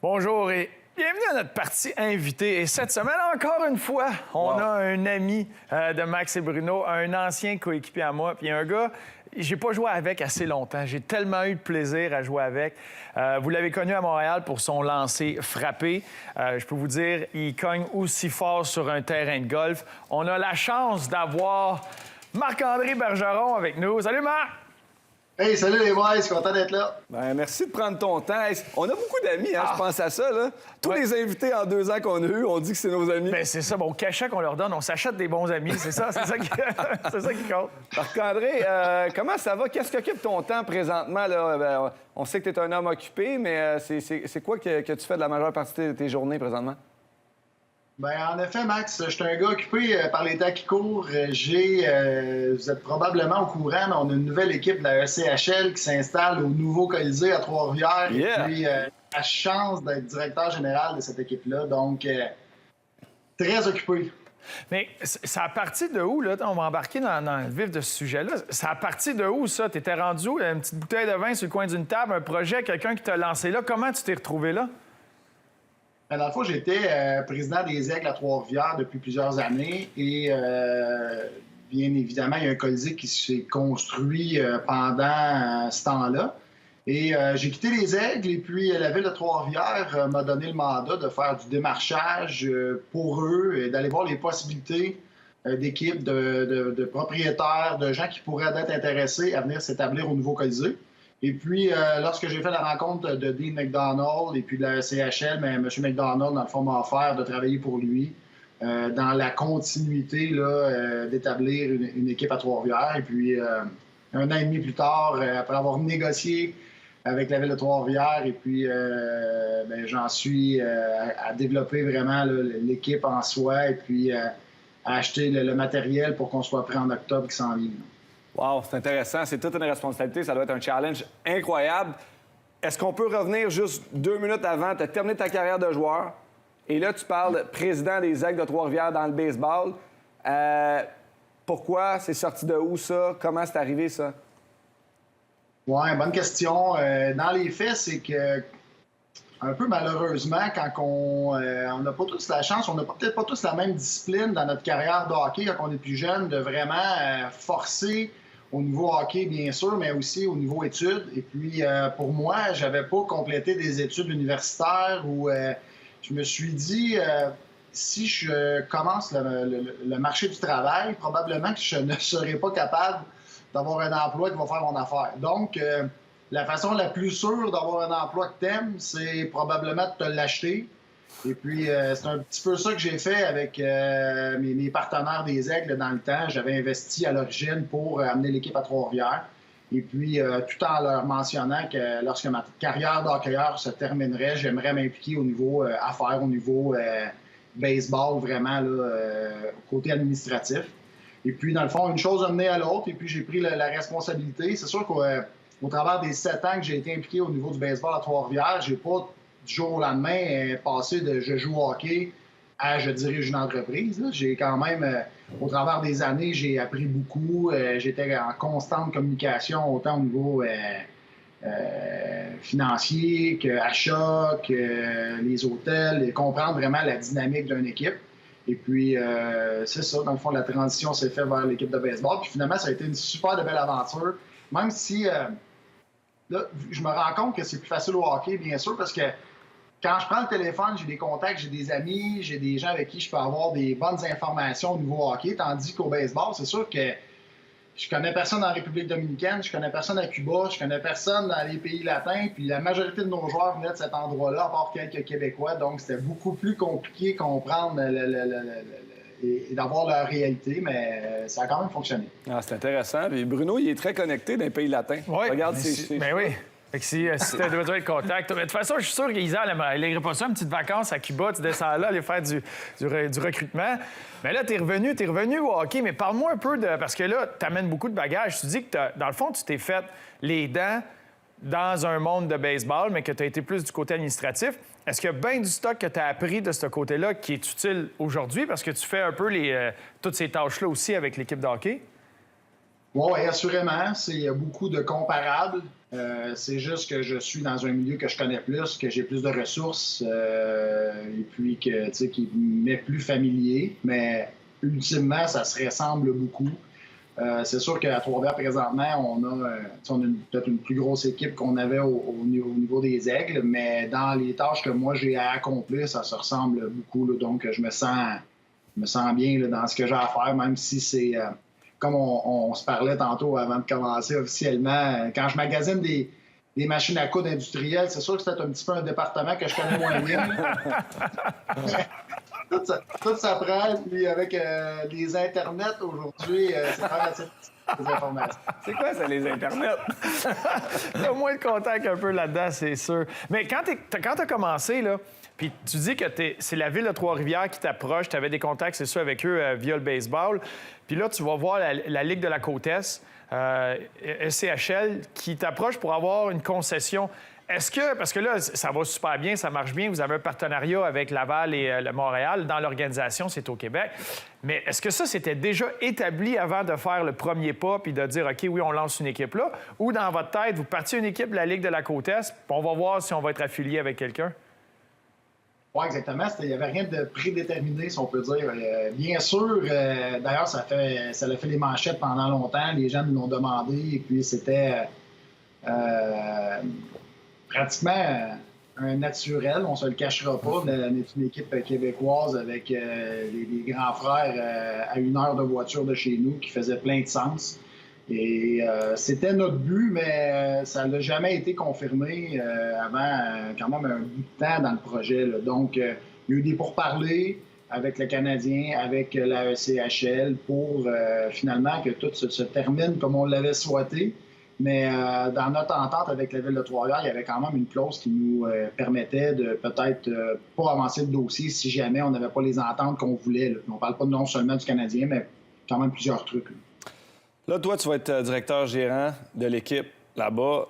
Bonjour et bienvenue à notre partie invitée. Et cette semaine, encore une fois, on a un ami de Max et Bruno, un ancien coéquipier à moi, puis un gars, j'ai pas joué avec assez longtemps. J'ai tellement eu de plaisir à jouer avec. Vous l'avez connu à Montréal pour son lancer frappé. Je peux vous dire, il cogne aussi fort sur un terrain de golf. On a la chance d'avoir Marc-André Bergeron avec nous. Salut Marc! Hey, salut les boys, content d'être là. Bien, merci de prendre ton temps. Hey, on a beaucoup d'amis, hein, je pense à ça. Là. Tous les invités en 2 ans qu'on a eus, on dit que c'est nos amis. Bien, c'est ça. Bon, au cachet qu'on leur donne, on s'achète des bons amis. C'est ça, c'est ça qui compte. Marc-André, comment ça va? Qu'est-ce qui occupe ton temps présentement? Là? Ben, on sait que tu es un homme occupé, mais c'est quoi que tu fais de la majeure partie de tes journées présentement? Ben, en effet, Max, je suis un gars occupé par les temps qui courent. Vous êtes probablement au courant, mais on a une nouvelle équipe de la ECHL qui s'installe au nouveau Colisée à Trois-Rivières. Yeah. Et puis, la chance d'être directeur général de cette équipe-là. Donc, très occupé. Mais ça a parti de où, là? On va embarquer dans le vif de ce sujet-là. Ça a parti de où, ça? T'étais rendu où? Une petite bouteille de vin sur le coin d'une table, un projet, quelqu'un qui t'a lancé là. Comment tu t'es retrouvé là? Ben, dans le fond, j'étais président des Aigles à Trois-Rivières depuis plusieurs années et bien évidemment, il y a un Colisée qui s'est construit pendant ce temps-là. Et j'ai quitté les Aigles et puis la ville de Trois-Rivières m'a donné le mandat de faire du démarchage pour eux et d'aller voir les possibilités d'équipes, de propriétaires, de gens qui pourraient être intéressés à venir s'établir au nouveau Colisée. Et puis, lorsque j'ai fait la rencontre de Dean McDonald et puis de la CHL, mais M. McDonald, dans le fond, m'a offert de travailler pour lui dans la continuité d'établir une équipe à Trois-Rivières. Et puis, 1 an et demi plus tard, après avoir négocié avec la ville de Trois-Rivières, et puis j'en suis à développer vraiment l'équipe en soi et puis à acheter le matériel pour qu'on soit prêt en octobre qui s'en vient. Wow, c'est intéressant. C'est toute une responsabilité. Ça doit être un challenge incroyable. Est-ce qu'on peut revenir juste 2 minutes avant? Tu as terminé ta carrière de joueur et là, tu parles président des Aigles de Trois-Rivières dans le baseball. Pourquoi? C'est sorti de où, ça? Comment c'est arrivé, ça? Oui, bonne question. Dans les faits, c'est que un peu malheureusement, quand on n'a pas tous la chance, on n'a peut-être pas tous la même discipline dans notre carrière de hockey quand on est plus jeune, de vraiment forcer au niveau hockey, bien sûr, mais aussi au niveau études. Et puis, pour moi, j'avais pas complété des études universitaires où je me suis dit, si je commence le marché du travail, probablement que je ne serai pas capable d'avoir un emploi qui va faire mon affaire. Donc, la façon la plus sûre d'avoir un emploi que t'aimes, c'est probablement de te l'acheter. Et puis, c'est un petit peu ça que j'ai fait avec mes partenaires des Aigles dans le temps. J'avais investi à l'origine pour amener l'équipe à Trois-Rivières. Et puis, tout en leur mentionnant que lorsque ma carrière d'hockeyeur se terminerait, j'aimerais m'impliquer au niveau affaires, au niveau baseball, vraiment, côté administratif. Et puis, dans le fond, une chose a mené à l'autre. Et puis, j'ai pris la responsabilité. C'est sûr qu'au travers des 7 ans que j'ai été impliqué au niveau du baseball à Trois-Rivières, j'ai pas du jour au lendemain passé de je joue au hockey à je dirige une entreprise. J'ai quand même, au travers des années, j'ai appris beaucoup. J'étais en constante communication, autant au niveau financier qu'achat, que les hôtels, et comprendre vraiment la dynamique d'une équipe. Et puis, c'est ça, dans le fond, la transition s'est faite vers l'équipe de baseball. Puis finalement, ça a été une super de belle aventure. Même si, là, je me rends compte que c'est plus facile au hockey, bien sûr, parce que quand je prends le téléphone, j'ai des contacts, j'ai des amis, j'ai des gens avec qui je peux avoir des bonnes informations au niveau hockey. Tandis qu'au baseball, c'est sûr que je connais personne en République dominicaine, je connais personne à Cuba, je connais personne dans les pays latins. Puis la majorité de nos joueurs venaient de cet endroit-là, à part quelques Québécois. Donc, c'était beaucoup plus compliqué de comprendre et d'avoir leur réalité, mais ça a quand même fonctionné. Ah, c'est intéressant. Puis Bruno, il est très connecté dans les pays latins. Oui, regarde, ben oui. Fait que si tu as besoin de contact. Mais de toute façon, je suis sûr qu'Isa, elle n'irait pas ça, une petite vacance à Cuba, tu descends là, aller faire du recrutement. Mais là, tu es revenu au hockey, mais parle-moi un peu de. Parce que là, tu amènes beaucoup de bagages. Tu dis que, dans le fond, tu t'es fait les dents dans un monde de baseball, mais que tu as été plus du côté administratif. Est-ce qu'il y a bien du stock que tu as appris de ce côté-là qui est utile aujourd'hui? Parce que tu fais un peu toutes ces tâches-là aussi avec l'équipe de hockey. Oui, assurément. Il y a beaucoup de comparables. C'est juste que je suis dans un milieu que je connais plus, que j'ai plus de ressources, et puis que, tu sais, qui m'est plus familier. Mais ultimement, ça se ressemble beaucoup. C'est sûr qu'à Trois-Rivières, présentement, on a peut-être une plus grosse équipe qu'on avait au niveau des Aigles, mais dans les tâches que moi j'ai à accomplir, ça se ressemble beaucoup. Là, donc, je me sens bien là, dans ce que j'ai à faire, même si c'est, comme on se parlait tantôt avant de commencer officiellement, quand je magasine des machines à coudre industrielles, c'est sûr que c'est un petit peu un département que je connais moins bien. Tout ça prend, puis avec les Internets aujourd'hui, ça prend assez des informations. C'est quoi ça, les Internets? T'as moins de contact un peu là-dedans, c'est sûr. Mais quand t'as commencé, là, puis tu dis que c'est la ville de Trois-Rivières qui t'approche, tu avais des contacts, c'est sûr, avec eux via le baseball. Puis là, tu vas voir la Ligue de la Côte-Est, SCHL, qui t'approche pour avoir une concession. Est-ce que, parce que là, ça va super bien, ça marche bien, vous avez un partenariat avec Laval et le Montréal dans l'organisation, c'est au Québec, mais est-ce que ça, c'était déjà établi avant de faire le premier pas puis de dire, OK, oui, on lance une équipe là, ou dans votre tête, vous partiez une équipe de la Ligue de la Côte-Est, puis on va voir si on va être affilié avec quelqu'un? Oui, exactement. Il n'y avait rien de prédéterminé, si on peut dire. Bien sûr, d'ailleurs, ça a fait les manchettes pendant longtemps, les gens nous l'ont demandé, et puis c'était... pratiquement un naturel, on se le cachera pas. On est une équipe québécoise avec les grands frères à 1 heure de voiture de chez nous qui faisait plein de sens. Et c'était notre but, mais ça n'a jamais été confirmé avant quand même un bout de temps dans le projet. Là. Donc, il y a eu des pourparlers avec le Canadien, avec la ECHL pour finalement que tout se termine comme on l'avait souhaité. Mais dans notre entente avec la Ville de Trois-Rivières, il y avait quand même une clause qui nous permettait de peut-être pas avancer le dossier si jamais on n'avait pas les ententes qu'on voulait. Là. On ne parle pas non seulement du Canadien, mais quand même plusieurs trucs. Là, toi, tu vas être directeur gérant de l'équipe là-bas.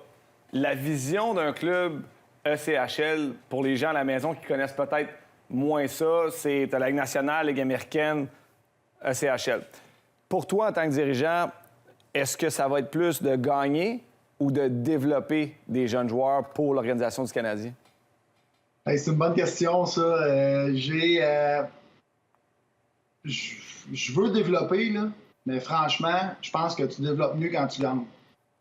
La vision d'un club ECHL, pour les gens à la maison qui connaissent peut-être moins ça, c'est la Ligue nationale, la Ligue américaine, ECHL. Pour toi, en tant que dirigeant, est-ce que ça va être plus de gagner ou de développer des jeunes joueurs pour l'organisation du Canadien? Hey, c'est une bonne question, ça. Je veux développer, là, mais franchement, je pense que tu développes mieux quand tu gagnes.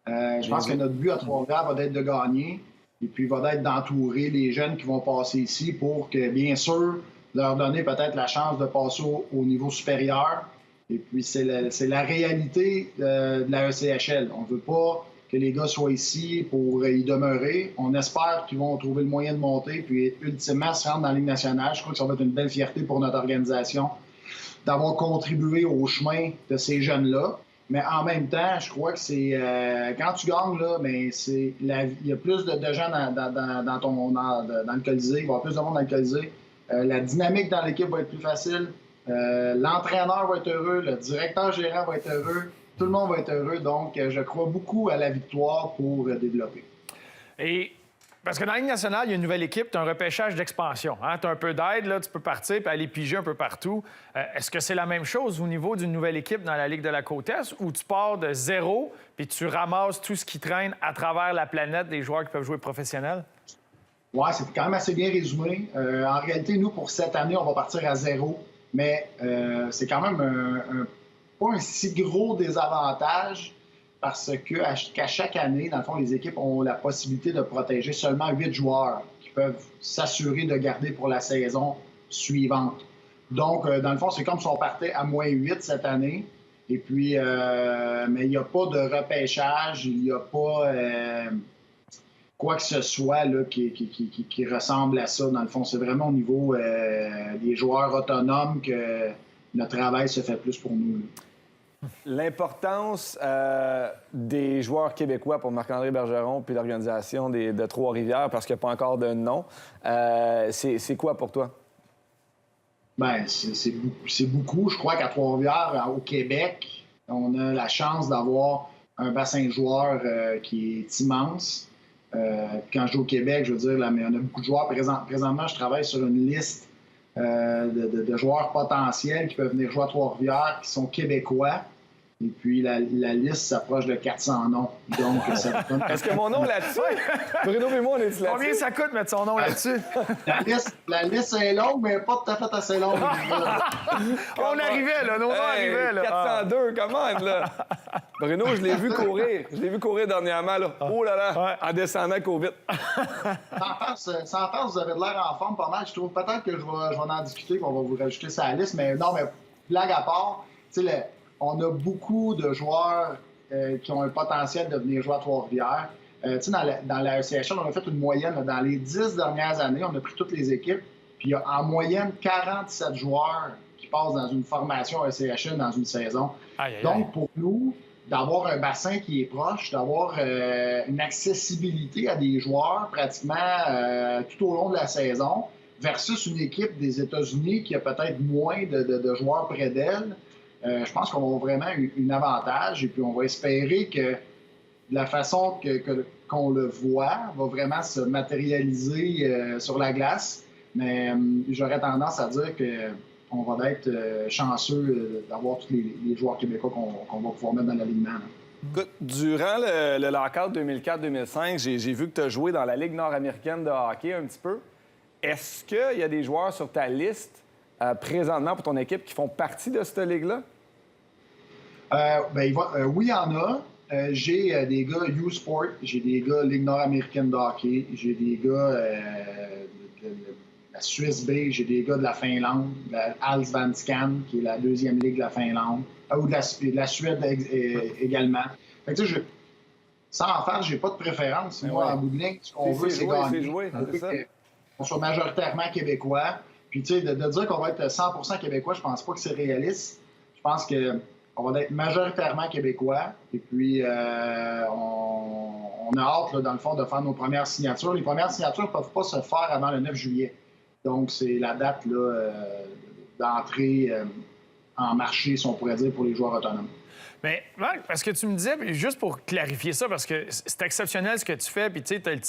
Je pense que notre but à Trois-Rivières va être de gagner et puis va être d'entourer les jeunes qui vont passer ici pour que, bien sûr, leur donner peut-être la chance de passer au niveau supérieur. Et puis, c'est la réalité de la ECHL. On ne veut pas que les gars soient ici pour y demeurer. On espère qu'ils vont trouver le moyen de monter, puis ultimement se rendre dans la Ligue nationale. Je crois que ça va être une belle fierté pour notre organisation d'avoir contribué au chemin de ces jeunes-là. Mais en même temps, je crois que c'est... quand tu gagnes, là, mais il y a plus de gens dans le Colisée. Il va y avoir plus de monde dans le Colisée. La dynamique dans l'équipe va être plus facile. L'entraîneur va être heureux, le directeur gérant va être heureux, tout le monde va être heureux. Donc, je crois beaucoup à la victoire pour développer. Et parce que dans la Ligue nationale, il y a une nouvelle équipe, tu as un repêchage d'expansion. Hein? Tu as un peu d'aide, là, tu peux partir et aller piger un peu partout. Est-ce que c'est la même chose au niveau d'une nouvelle équipe dans la Ligue de la Côte-Est où tu pars de zéro puis tu ramasses tout ce qui traîne à travers la planète des joueurs qui peuvent jouer professionnels? Oui, c'est quand même assez bien résumé. En réalité, nous, pour cette année, on va partir à zéro. Mais c'est quand même pas un si gros désavantage parce qu'à chaque année, dans le fond, les équipes ont la possibilité de protéger seulement 8 joueurs qui peuvent s'assurer de garder pour la saison suivante. Donc, dans le fond, c'est comme si on partait à -8 cette année. Et puis, mais il n'y a pas de repêchage, il n'y a pas quoi que ce soit là, qui ressemble à ça. Dans le fond, c'est vraiment au niveau des joueurs autonomes que notre travail se fait plus pour nous. L'importance des joueurs québécois pour Marc-André Bergeron puis l'organisation de Trois-Rivières, parce qu'il n'y a pas encore de nom, c'est quoi pour toi? Bien, c'est beaucoup. Je crois qu'à Trois-Rivières, au Québec, on a la chance d'avoir un bassin de joueurs qui est immense. Quand je joue au Québec, je veux dire, là, mais on a beaucoup de joueurs. Présentement, je travaille sur une liste de joueurs potentiels qui peuvent venir jouer à Trois-Rivières, qui sont québécois. Et puis, la liste s'approche de 400 noms. Donc, ça donne... Est-ce que mon nom est là-dessus? Bruno et moi, on est là-dessus? Combien ça coûte mettre son nom là-dessus? La liste est longue, mais pas tout à fait assez longue. On arrivait, là. Nos noms arrivaient, là. 402, quand même, là. Bruno, je l'ai vu courir. Je l'ai vu courir dernièrement, là. Oh là là, en descendant, court vite. Sans farce, vous avez de l'air en forme pas mal. Je trouve peut-être que je vais en discuter, qu'on va vous rajouter ça à la liste. Mais non, mais blague à part, tu sais, on a beaucoup de joueurs qui ont un potentiel de venir jouer à Trois-Rivières. Tu sais, dans la ECHL, on a fait une moyenne. Là, dans les 10 dernières années, on a pris toutes les équipes. Puis il y a en moyenne 47 joueurs qui passent dans une formation ECHL dans une saison. Aïe, aïe, Donc, pour nous, d'avoir un bassin qui est proche, d'avoir une accessibilité à des joueurs pratiquement tout au long de la saison, versus une équipe des États-Unis qui a peut-être moins de joueurs près d'elle, je pense qu'on a vraiment un avantage. Et puis, on va espérer que de la façon qu'on le voit va vraiment se matérialiser sur la glace. Mais j'aurais tendance à dire qu'on va être chanceux d'avoir tous les joueurs québécois qu'on va pouvoir mettre dans l'alignement. Écoute, durant le lockout 2004-2005, j'ai vu que tu as joué dans la Ligue nord-américaine de hockey un petit peu. Est-ce qu'il y a des joueurs sur ta liste présentement pour ton équipe qui font partie de cette ligue-là? Oui, il y en a. J'ai des gars U-Sport, j'ai des gars Ligue nord-américaine de hockey, j'ai des gars de la Suisse B, j'ai des gars de la Finlande, de la Allsvenskan, qui est la deuxième ligue de la Finlande, ou de la Suède également. Fait que, tu sais, sans en faire, j'ai pas de préférence. Moi, en bout de ligne, ce qu'on veut, c'est gagner. On soit majoritairement québécois. Puis, tu sais, de dire qu'on va être 100% québécois, je pense pas que c'est réaliste. Je pense qu'on va être majoritairement québécois. Et puis, on a hâte, là, dans le fond, de faire nos premières signatures. Les premières signatures ne peuvent pas se faire avant le 9 juillet. Donc, c'est la date là, d'entrée en marché, si on pourrait dire, pour les joueurs autonomes. Mais, Marc, parce que tu me disais, juste pour clarifier ça, parce que c'est exceptionnel ce que tu fais, puis tu sais, tu as le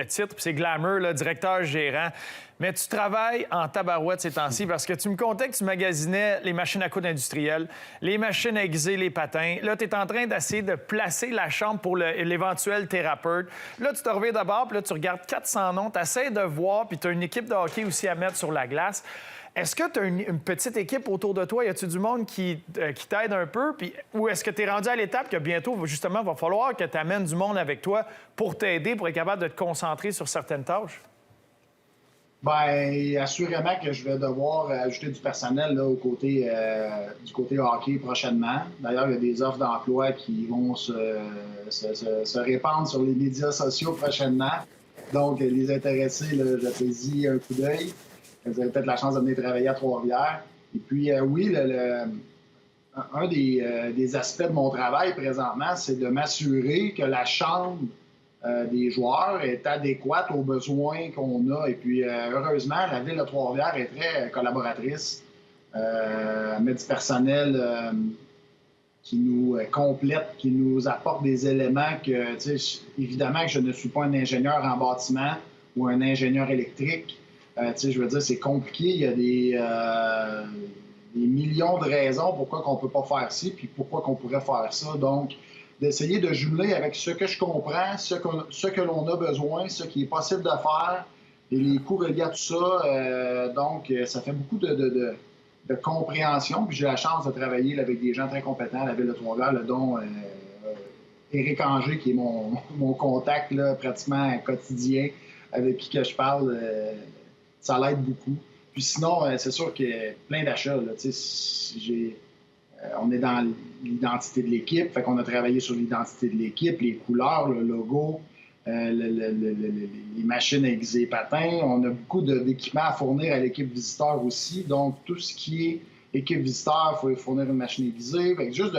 titre, puis c'est glamour, là, directeur, gérant. Mais tu travailles en tabarouette ces temps-ci parce que tu me contais que tu magasinais les machines à coudre industrielles, les machines à aiguiser, les patins. Là, tu es en train d'essayer de placer la chambre pour l'éventuel thérapeute. Là, tu te reviens d'abord, puis là, tu regardes 400 noms, tu essaies de voir, puis tu as une équipe de hockey aussi à mettre sur la glace. Est-ce que tu as une petite équipe autour de toi? Y a-tu du monde qui t'aide un peu? Puis, ou est-ce que tu es rendu à l'étape que bientôt, justement, va falloir que tu amènes du monde avec toi pour t'aider, pour être capable de te concentrer sur certaines tâches? Bien, assurément que je vais devoir ajouter du personnel là, du côté hockey prochainement. D'ailleurs, il y a des offres d'emploi qui vont se répandre sur les médias sociaux prochainement. Donc, les intéressés, j'apprécie un coup d'œil. Vous avez peut-être la chance de venir travailler à Trois-Rivières. Et puis, oui, un des aspects de mon travail présentement, c'est de m'assurer que la chambre des joueurs est adéquate aux besoins qu'on a. Et puis, heureusement, la Ville de Trois-Rivières est très collaboratrice. Elle met du personnel qui nous complète, qui nous apporte des éléments que, tu sais, évidemment que je ne suis pas un ingénieur en bâtiment ou un ingénieur électrique. Je veux dire, c'est compliqué. Il y a des millions de raisons pourquoi on ne peut pas faire ci, puis pourquoi on pourrait faire ça. Donc, d'essayer de jumeler avec ce que je comprends, ce que l'on a besoin, ce qui est possible de faire, et les coûts reliés à tout ça. Donc, ça fait beaucoup de compréhension. Puis j'ai la chance de travailler là, avec des gens très compétents à la Ville de Trois-Rivières, dont Éric Anger, qui est mon contact là, pratiquement quotidien, avec qui que je parle. Ça l'aide beaucoup. Puis sinon, c'est sûr qu'il y a plein d'achats. On est dans l'identité de l'équipe, fait qu'on a travaillé sur l'identité de l'équipe, les couleurs, le logo, les machines à aiguiser les patins. On a beaucoup d'équipements à fournir à l'équipe visiteur aussi. Donc, tout ce qui est équipe visiteur, il faut fournir une machine aiguisée. Fait que juste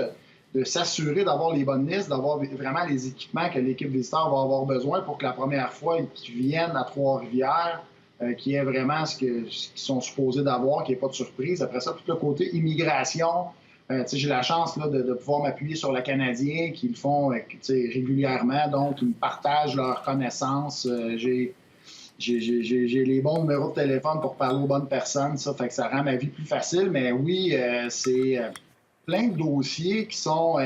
de s'assurer d'avoir les bonnes listes, d'avoir vraiment les équipements que l'équipe visiteur va avoir besoin pour que la première fois qu'ils viennent à Trois-Rivières, qui est vraiment ce qu'ils sont supposés d'avoir, qu'il n'y ait pas de surprise. Après ça, tout le côté immigration, j'ai la chance là, de pouvoir m'appuyer sur le Canadien, qui le font régulièrement, donc ils me partagent leurs connaissances. J'ai les bons numéros de téléphone pour parler aux bonnes personnes, ça fait que ça rend ma vie plus facile. Mais oui, c'est plein de dossiers qui sont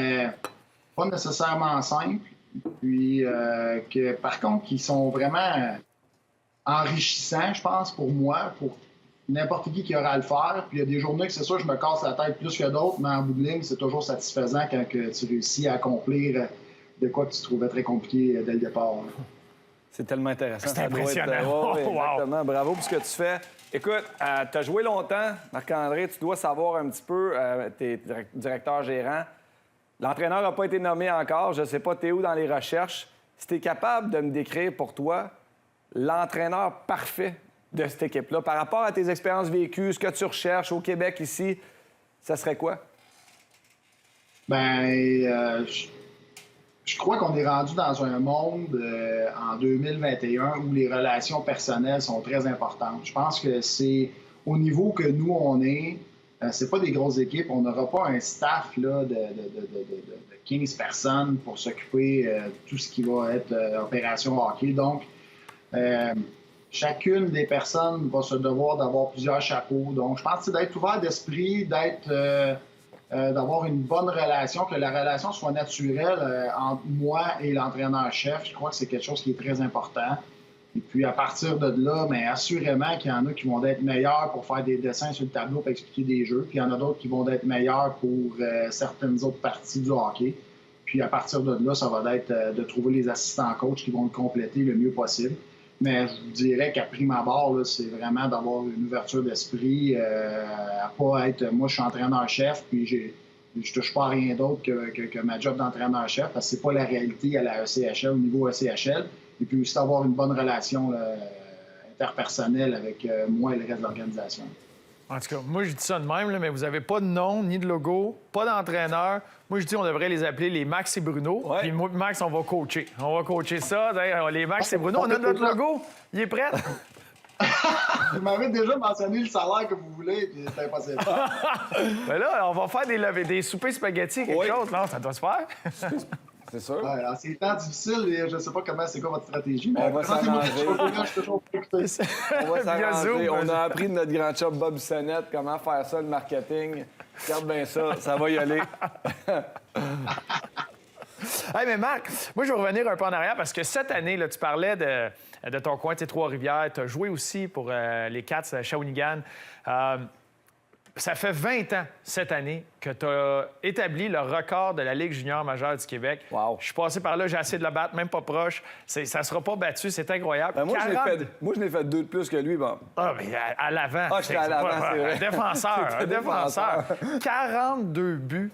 pas nécessairement simples, puis que par contre, qui sont vraiment enrichissants, je pense, pour moi, pour n'importe qui aura à le faire. Puis il y a des journées que c'est sûr, je me casse la tête plus que d'autres, mais en bout de ligne, c'est toujours satisfaisant quand que tu réussis à accomplir de quoi que tu trouvais très compliqué dès le départ. C'est tellement intéressant. C'est impressionnant. Ouais, Wow. exactement. Bravo pour ce que tu fais. Écoute, tu as joué longtemps, Marc-André. Tu dois savoir un petit peu, tu es directeur-gérant. L'entraîneur n'a pas été nommé encore. Je ne sais pas, tu es où dans les recherches. Si tu es capable de me décrire pour toi l'entraîneur parfait de cette équipe-là, par rapport à tes expériences vécues, ce que tu recherches au Québec ici, ça serait quoi? Je crois qu'on est rendu dans un monde en 2021 où les relations personnelles sont très importantes. Je pense que c'est au niveau que nous, on est, c'est pas des grosses équipes. On n'aura pas un staff là, de 15 personnes pour s'occuper de tout ce qui va être opération hockey. Donc, chacune des personnes va se devoir d'avoir plusieurs chapeaux. Donc, je pense que c'est d'être ouvert d'esprit, d'avoir une bonne relation, que la relation soit naturelle entre moi et l'entraîneur-chef. Je crois que c'est quelque chose qui est très important. Et puis, à partir de là, bien, assurément qu'il y en a qui vont être meilleurs pour faire des dessins sur le tableau pour expliquer des jeux. Puis, il y en a d'autres qui vont être meilleurs pour certaines autres parties du hockey. Puis, à partir de là, ça va être de trouver les assistants coachs qui vont le compléter le mieux possible. Mais je vous dirais qu'à prime abord, là, c'est vraiment d'avoir une ouverture d'esprit, à pas être... Moi, je suis entraîneur-chef, puis je touche pas à rien d'autre que ma job d'entraîneur-chef, parce que c'est pas la réalité à la ECHL, au niveau ECHL. Et puis aussi d'avoir une bonne relation là, interpersonnelle avec moi et le reste de l'organisation. En tout cas, moi, je dis ça de même, là, mais vous n'avez pas de nom ni de logo, pas d'entraîneur. Moi, je dis on devrait les appeler les Max et Bruno. Ouais. Puis moi, Max, on va coacher. On va coacher ça. D'ailleurs, les Max et Bruno, on a notre logo. Il est prêt? Vous m'avez déjà mentionné le salaire que vous voulez, puis c'est impossible. Mais là, on va faire des soupers spaghettis, quelque chose. Non, ça doit se faire. C'est sûr. Ouais, en ces temps difficiles, je ne sais pas c'est quoi votre stratégie, mais On va s'arranger. je suis toujours écouté. On va Via s'arranger. Zoom. On a appris de notre grand chum Bob Sonnette comment faire ça, le marketing. Regarde bien ça va y aller. Hey, mais Marc, moi, je vais revenir un peu en arrière parce que cette année, là, tu parlais de ton coin, tes Trois-Rivières. Tu as joué aussi pour les Cats à Shawinigan. Ça fait 20 ans cette année que tu as établi le record de la Ligue junior majeure du Québec. Wow. Je suis passé par là, j'ai essayé de le battre, même pas proche. Ça ne sera pas battu, c'est incroyable. Ben, moi, 40... je n'ai fait 2 de plus que lui. Bon. Ah, mais à l'avant. Ah, j'étais à l'avant, c'est vrai. Un défenseur, T'étais un défenseur. 42 buts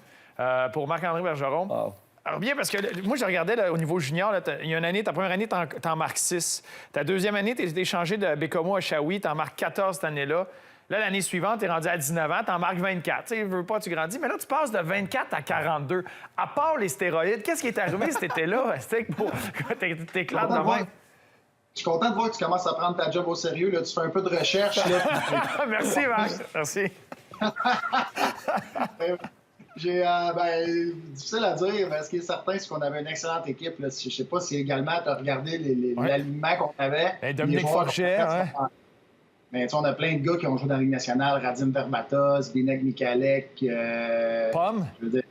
pour Marc-André Bergeron. Wow. Alors bien, parce que moi, je regardais là, au niveau junior, là, il y a une année, ta première année, t'en marques 6. Ta deuxième année, t'es échangé de Bécomo à Shawi, t'en marques 14 cette année-là. Là, l'année suivante, t'es rendu à 19 ans, t'en marques 24. Tu sais, veux pas, tu grandis. Mais là, tu passes de 24 à 42. À part les stéroïdes, qu'est-ce qui est arrivé cet été-là? T'éclates de même. Je suis content de voir que tu commences à prendre ta job au sérieux. Là. Tu fais un peu de recherche. Là. Merci, Marc. Merci. Difficile à dire, mais ce qui est certain, c'est qu'on avait une excellente équipe. Là. Je ne sais pas si également tu as regardé l'alignement qu'on avait. Ben, Dominique Forget, hein? Mais on a plein de gars qui ont joué dans la Ligue nationale, Radim Verbatos, Bineg Mikalek, Pomme.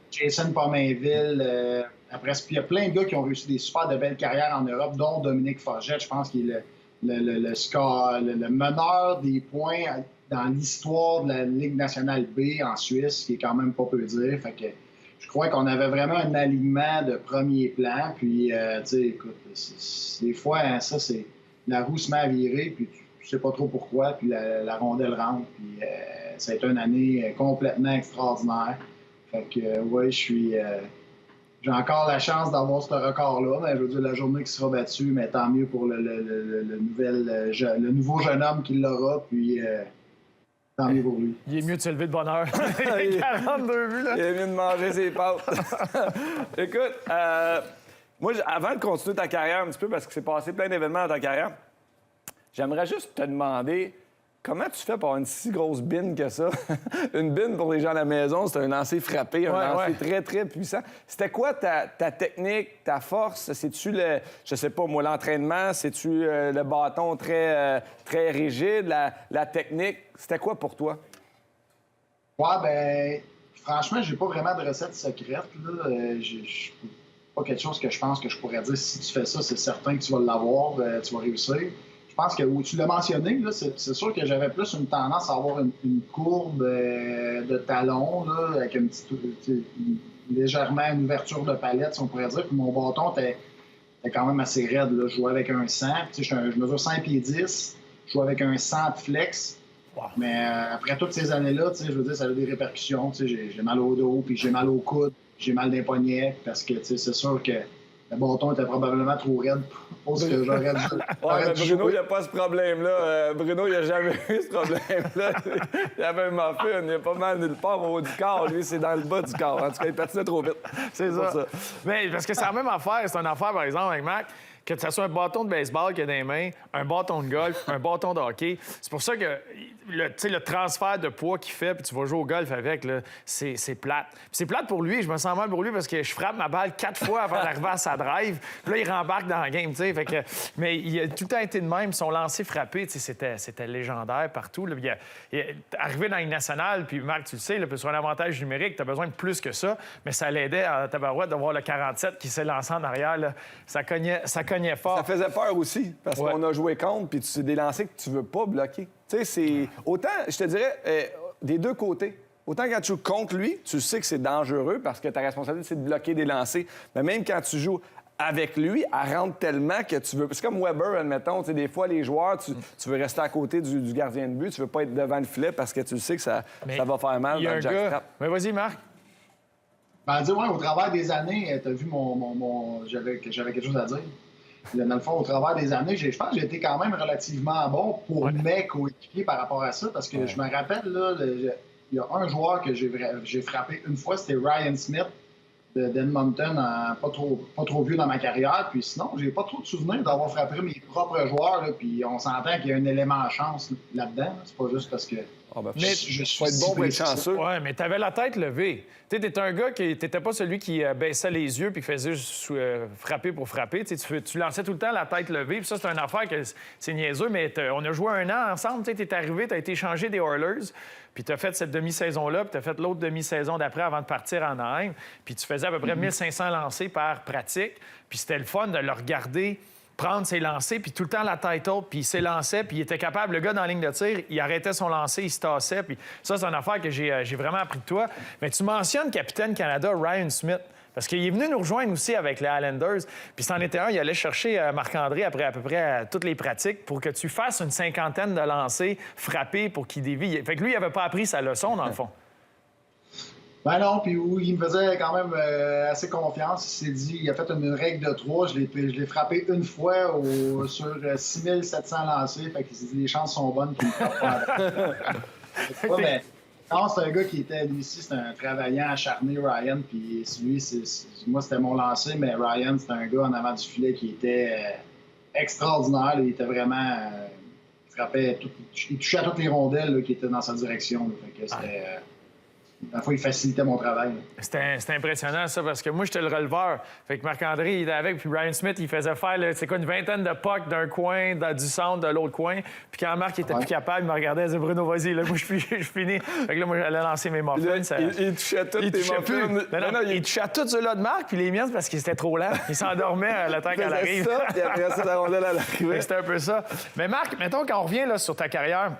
Jason Pomainville. Après, il y a plein de gars qui ont réussi des super de belles carrières en Europe, dont Dominique Forget, je pense qu'il est le meneur des points dans l'histoire de la Ligue nationale B en Suisse, qui est quand même pas peu dire. Fait que je crois qu'on avait vraiment un alignement de premier plan. Puis, tu sais, écoute, des fois, hein, ça, c'est la roue se met à virer, puis tu sais pas trop pourquoi, puis la rondelle rentre. Puis, ça a été une année complètement extraordinaire. Fait que, ouais, j'ai encore la chance d'avoir ce record-là. Mais je veux dire, la journée qui sera battue, mais tant mieux pour le nouveau jeune homme qui l'aura. Puis, tant mieux pour lui. Il est mieux de se lever de bonne heure. 42 buts, là. Il est mieux de manger ses pâtes. Écoute, moi, avant de continuer ta carrière un petit peu, parce que c'est passé plein d'événements dans ta carrière, j'aimerais juste te demander comment tu fais pour avoir une si grosse bine que ça? Une bine, pour les gens à la maison, c'est un lancer frappé, un lancer très, très puissant. C'était quoi ta technique, ta force? C'est-tu je sais pas, moi, l'entraînement? C'est-tu le bâton très, très rigide, la technique? C'était quoi pour toi? Ouais, ben franchement, j'ai pas vraiment de recette secrète. Là. Pas quelque chose que je pense que je pourrais dire. Si tu fais ça, c'est certain que tu vas l'avoir, tu vas réussir. Je pense que, où tu l'as mentionné, là, c'est sûr que j'avais plus une tendance à avoir une courbe de talon, là, avec légèrement une ouverture de palette, si on pourrait dire. Puis mon bâton était quand même assez raide. Là. Je jouais avec un 100. Je mesure 5 pieds 10. Je jouais avec un 100 de flex. Wow. Mais après toutes ces années-là, je veux dire, ça a eu des répercussions. J'ai mal au dos, puis j'ai mal au coude, j'ai mal des poignets, parce que c'est sûr que le bâton était probablement trop raide pour ce que j'aurais dû. Bruno, il n'y a pas ce problème-là. Bruno, il n'a jamais eu ce problème-là. Il avait un muffin, il a pas mal nulle part au haut du corps. Lui, c'est dans le bas du corps. En tout cas, il patinait trop vite. C'est ça. Mais parce que c'est la même affaire. C'est une affaire, par exemple, avec Mac, que ce soit un bâton de baseball qu'il a dans les mains, un bâton de golf, un bâton de hockey. C'est pour ça que le transfert de poids qu'il fait, puis tu vas jouer au golf avec, c'est plate. Puis c'est plate pour lui. Je me sens mal pour lui parce que je frappe ma balle 4 fois avant d'arriver à sa drive. Puis là, il rembarque dans la game, tu sais. Mais il a tout le temps été de même. Son lancer frappé, c'était légendaire partout. Là. Il est arrivé dans une nationale, puis Marc, tu le sais, là, sur un avantage numérique, tu as besoin de plus que ça. Mais ça l'aidait à Tabarouette de voir le 47 qui s'est lancé en arrière. Là. Ça cognait fort. Ça faisait peur aussi, parce qu'on a joué contre, puis c'est des lancers que tu veux pas bloquer. Tu sais, c'est... Autant, je te dirais, des deux côtés. Autant quand tu joues contre lui, tu sais que c'est dangereux parce que ta responsabilité, c'est de bloquer des lancers. Mais même quand tu joues avec lui, elle rentre tellement que tu veux... C'est comme Weber, admettons. Tu sais, des fois, les joueurs, tu veux rester à côté du gardien de but. Tu veux pas être devant le filet parce que tu sais que ça va faire mal dans le jackstrap. Mais vas-y, Marc. Ben, dis, ouais, au travers des années, tu as vu j'avais quelque chose à dire. Dans le fond, au travers des années, je pense que j'ai été quand même relativement bon pour mes coéquipiers par rapport à ça, parce que je me rappelle, là, il y a un joueur que j'ai frappé une fois, c'était Ryan Smith d'Edmonton, pas trop vieux dans ma carrière. Puis sinon, j'ai pas trop de souvenirs d'avoir frappé mes propres joueurs. Là, puis on s'entend qu'il y a un élément de chance là-dedans. Là. C'est pas juste parce que... mais je suis être bon pour être chanceux. Oui, mais t'avais la tête levée. Tu t'étais un gars qui... T'étais pas celui qui baissait les yeux puis qui faisait juste frapper pour frapper. Tu lançais tout le temps la tête levée. Puis ça, c'est une affaire que c'est niaiseux, mais on a joué un an ensemble. Tu es arrivé, t'as été échangé des Oilers. Puis tu as fait cette demi-saison-là, puis tu as fait l'autre demi-saison d'après avant de partir en Anaheim. Puis tu faisais à peu près 1500 lancers par pratique. Puis c'était le fun de le regarder prendre ses lancers, puis tout le temps la tête haute, puis il s'élançait, puis il était capable, le gars dans la ligne de tir, il arrêtait son lancer, il se tassait, puis ça, c'est une affaire que j'ai vraiment appris de toi. Mais tu mentionnes capitaine Canada Ryan Smith, parce qu'il est venu nous rejoindre aussi avec les Islanders, puis c'en était un, il allait chercher Marc-André après à peu près toutes les pratiques pour que tu fasses une 50aine de lancers frappés pour qu'il dévie. Fait que lui, il n'avait pas appris sa leçon, dans le fond. Ben non, puis il me faisait quand même assez confiance. Il s'est dit, il a fait une règle de 3. Je l'ai frappé une fois sur 6700 lancés. Fait qu'il s'est dit, les chances sont bonnes qu'il me frappe pas. Mais non, c'est un gars qui était, lui aussi, c'est un travaillant acharné, Ryan. Puis lui, moi, c'était mon lancer, mais Ryan, c'était un gars en avant du filet qui était extraordinaire. Il était vraiment... il frappait, il touchait à toutes les rondelles là, qui étaient dans sa direction. Là. Fait que c'était... Parfois, il facilitait mon travail. C'était impressionnant, ça, parce que moi, j'étais le releveur. Fait que Marc-André, il était avec, puis Ryan Smith, il faisait faire, une vingtaine de pucks d'un coin, du centre, de l'autre coin. Puis quand Marc était plus capable, il me regardait, il disait, Bruno, vas-y, là, moi, je finis. Fait que là, moi, j'allais lancer mes muffins. Il touchait tous tes muffins. Non, il touchait tous ceux-là de Marc, puis les miens, parce qu'ils étaient trop lents. Il s'endormait le temps qu'elle arrive. Ça, puis après ça, la rondelle, elle arrivait. C'était un peu ça. Mais Marc, mettons, quand on revient là, sur ta carrière,